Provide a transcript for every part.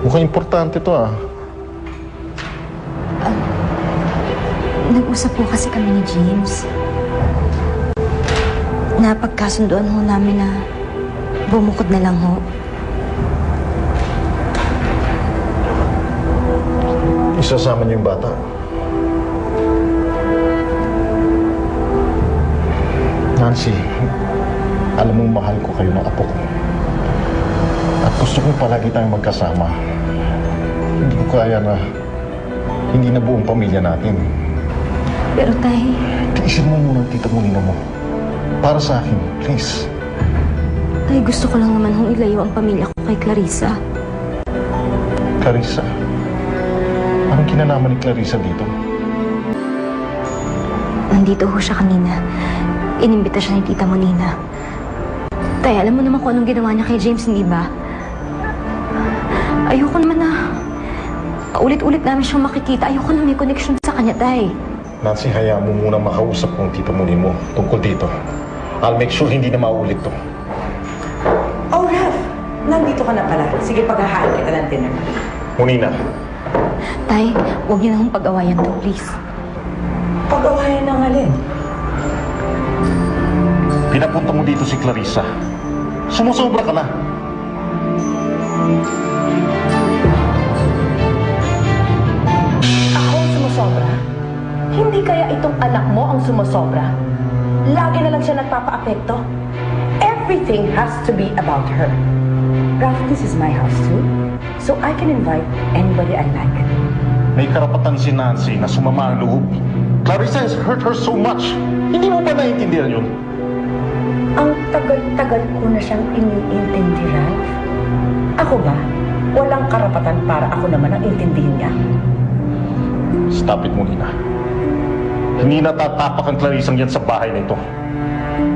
Mukhang importante to Nag-usap po kasi kami ni James. Napagkasunduan ho namin na bumukod na lang ho. Isasama niyo yung bata. Nancy, alam mong mahal ko kayo ng apo ko. At gusto kong palagi tayong magkasama. Hindi ko kaya na hindi na buong pamilya natin. Pero tay... Tiisin mo muna ang tita Molina mo. Para sa akin, please. Tay, gusto ko lang naman hong ilayo ang pamilya ko kay Clarissa. Clarissa? Anong kinalaman ni Clarissa dito? Nandito ho siya kanina. Inimbita siya ni Tita Molina. Tay, alam mo naman kung anong ginawa niya kay James, hindi ba? Ayoko naman na paulit-ulit namin siyang makikita. Ayoko na may connection sa kanya, Tay. Nancy, hayaan mo muna makausap kong Tita Molina mo tungkol dito. I'll make sure hindi na maulit to. Oh, Ralph! Nandito ka na pala. Sige, paghahain kita ng dinner. Molina. Tay, huwag niyo na hong pag-awayan to, please. Pag-awayan ng alin? Pinapunta mo dito si Clarissa. Sumusobra ka na. Ako ang sumusobra? Hindi kaya itong anak mo ang sumusobra? Lagi na lang siya nagpapa-apekto. Everything has to be about her. Ralph, this is my house too. So I can invite anybody I like. May karapatan si Nancy na sumama ang loob. Clarissa has hurt her so much. Hindi mo ba naiintindihan yun? Ang tagal-tagal ko na siyang iniintindi, Ralph. Ako ba? Walang karapatan para ako naman ang intindihin niya. Stop it, Molina. Hindi natatapak ang Clarissang yan sa bahay na ito.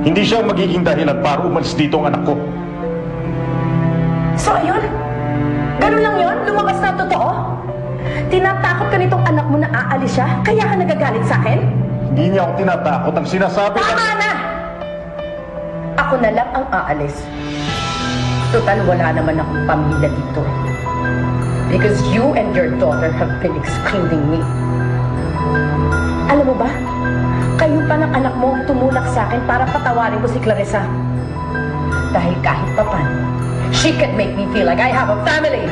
Hindi siya ang magiging dahilan para umalis dito ang anak ko. So ayun? Ganun lang yun? Lumabas na ang totoo? Tinatakot ka nitong anak mo na aalis siya? Kaya ka nagagalit sa akin? Hindi niya ako tinatakot. Ang sinasabi Tama na! Ako na lang ang aalis. Total, wala naman akong pamilya dito. Because you and your daughter have been excluding me. Alam mo ba? Kayo pa ng anak mo tumulak sa akin para patawarin ko si Clarissa. Dahil kahit pa paano, she can make me feel like I have a family.